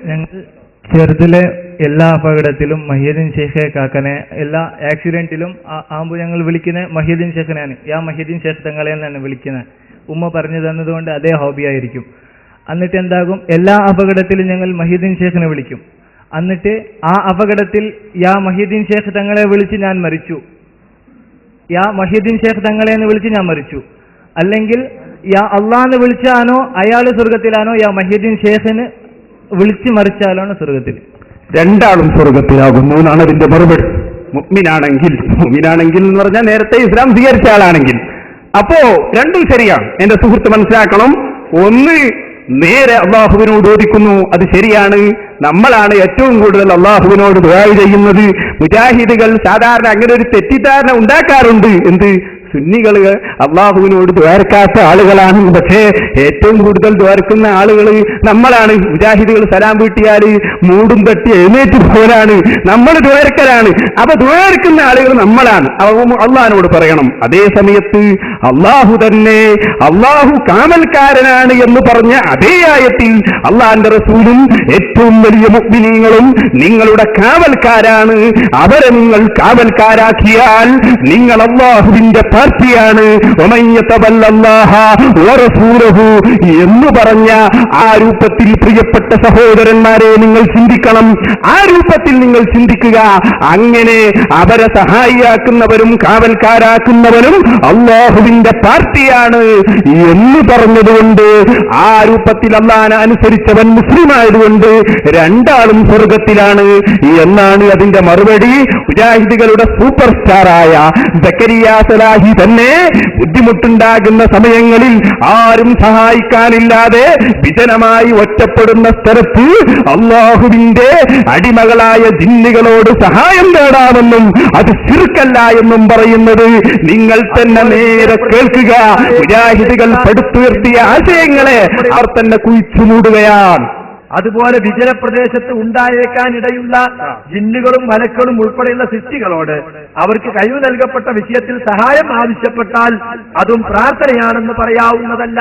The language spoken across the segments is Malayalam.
ഞങ്ങൾ ചെറുതിലെ എല്ലാ അപകടത്തിലും മഹീദ്ദീൻ ഷെയ്ഖെ കാക്കനെ, എല്ലാ ആക്സിഡന്റിലും ആകുമ്പോൾ ഞങ്ങൾ വിളിക്കുന്നത് മഹീദ്ദീൻ ഷെയ്ഖിനാണ്. മഹീദ്ദീൻ ഷെയ്ഖ് തങ്ങളെ എന്നാണ് വിളിക്കുന്നത്. ഉമ്മ പറഞ്ഞു തന്നതുകൊണ്ട് അതേ ഹോബിയായിരിക്കും. എന്നിട്ട് എന്താകും, എല്ലാ അപകടത്തിലും ഞങ്ങൾ മഹീദ്ദീൻ ഷെയ്ഖിനെ വിളിക്കും. എന്നിട്ട് ആ അപകടത്തിൽ മഹീദ്ദീൻ ഷെയ്ഖ് തങ്ങളെ വിളിച്ച് ഞാൻ മരിച്ചു, മഹീദ്ദീൻ ഷെയ്ഖ് തങ്ങളെ എന്ന് വിളിച്ച് ഞാൻ മരിച്ചു, അല്ലെങ്കിൽ അള്ളാന്ന് വിളിച്ചാനോ അയാൾ സ്വർഗത്തിലാണോ, മഹീദ്ദീൻ ഷെയ്ഖിന് വിളിച്ച് മറിച്ചാലാണ് സ്വർഗത്തിൽ. രണ്ടാളും സ്വർഗത്തിലാകുന്നു എന്നാണ് അതിന്റെ മറുപടി. മുഅ്മിനാണെങ്കിൽ എന്ന് പറഞ്ഞാൽ നേരത്തെ ഇസ്ലാം സ്വീകരിച്ച ആളാണെങ്കിൽ. അപ്പോ രണ്ടും ശരിയാണ്. എന്റെ സുഹൃത്ത് മനസ്സിലാക്കണം, ഒന്ന് നേരെ അള്ളാഹുവിനോട് ചോദിക്കുന്നു, അത് ശരിയാണ്. നമ്മളാണ് ഏറ്റവും കൂടുതൽ അള്ളാഹുവിനോട് ദുആ ചെയ്യുന്നത്. മുജാഹിദുകൾ സാധാരണ അങ്ങനെ ഒരു തെറ്റിദ്ധാരണ ഉണ്ടാക്കാറുണ്ട്. എന്ത്, സുന്നികൾ അള്ളാഹുവിനോട് ദ്വാരക്കാത്ത ആളുകളാണ്. പക്ഷേ ഏറ്റവും കൂടുതൽ ദ്വാരക്കുന്ന ആളുകൾ നമ്മളാണ്. മുജാഹിദുകൾ സലാം വീട്ടിയാൽ മൂടും തട്ടി എഴുന്നേറ്റ് പോലാണ്, നമ്മൾ ദ്വാരക്കലാണ്. അപ്പൊ ദ്വാരക്കുന്ന ആളുകൾ നമ്മളാണ്. അള്ളാഹിനോട് പറയണം. അതേ സമയത്ത് അള്ളാഹു തന്നെ അള്ളാഹു കാമൽക്കാരനാണ് എന്ന് പറഞ്ഞ അതേ ആയത്തിൽ അള്ളാഹിന്റെ റസൂലും ഏറ്റവും വലിയ മുഅ്മിനീങ്ങളും നിങ്ങളുടെ കാവൽക്കാരാണ്, അവരെ നിങ്ങൾ കാവൽക്കാരാക്കിയാൽ നിങ്ങൾ അള്ളാഹുവിന്റെ പാർട്ടിയാണ് എന്ന് പറഞ്ഞ ആ രൂപത്തിൽ പ്രിയപ്പെട്ട സഹോദരന്മാരെ നിങ്ങൾ ചിന്തിക്കണം. ആ രൂപത്തിൽ നിങ്ങൾ ചിന്തിക്കുക. അങ്ങനെ അവരെ സഹായിയാക്കുന്നവരും കാവൽക്കാരാക്കുന്നവരും അള്ളാഹുവിന്റെ പാർട്ടിയാണ് എന്ന് പറഞ്ഞതുകൊണ്ട് ആ രൂപത്തിൽ അള്ളാഹനെ അനുസരിച്ചവൻ മുസ്ലിം ആയതുകൊണ്ട് രണ്ടാളും സ്വർഗത്തിലാണ് എന്നാണ് അതിന്റെ മറുപടി. മുജാഹിദുകളുടെ സൂപ്പർ സ്റ്റാറായ സക്കരിയ സലാഹി തന്നെ ബുദ്ധിമുട്ടുണ്ടാകുന്ന സമയങ്ങളിൽ ആരും സഹായിക്കാനില്ലാതെ വിജനമായി ഒറ്റപ്പെടുന്ന സ്ഥലത്ത് അള്ളാഹുവിന്റെ അടിമകളായ ജിന്നുകളോട് സഹായം തേടാമെന്നും അത് ശിർക്കല്ല എന്നും പറയുന്നത് നിങ്ങൾ തന്നെ നേരെ കേൾക്കുക. മുജാഹിദുകൾ പടുത്തുയർത്തിയ ആശയങ്ങളെ അവർ തന്നെ കുഴിച്ചു മൂടുകയാണ്. അതുപോലെ വിജനപ്രദേശത്ത് ഉണ്ടായേക്കാനിടയുള്ള ജിന്നുകളും മലക്കളും ഉൾപ്പെടെയുള്ള സൃഷ്ടികളോട് അവർക്ക് കഴിവ് നൽകപ്പെട്ട വിഷയത്തിൽ സഹായം ആവശ്യപ്പെട്ടാൽ അതും പ്രാർത്ഥനയാണെന്ന് പറയാവുന്നതല്ല.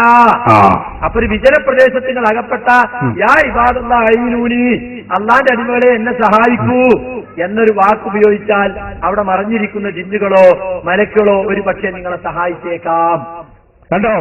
അപ്പൊ ഒരു വിജനപ്രദേശത്ത് നിങ്ങൾ അകപ്പെട്ട അള്ളാന്റെ അടിമകളെ എന്നെ സഹായിക്കൂ എന്നൊരു വാക്ക് ഉപയോഗിച്ചാൽ അവിടെ മറഞ്ഞിരിക്കുന്ന ജിന്നുകളോ മലക്കളോ ഒരു പക്ഷേ നിങ്ങളെ സഹായിച്ചേക്കാം. കണ്ടോ?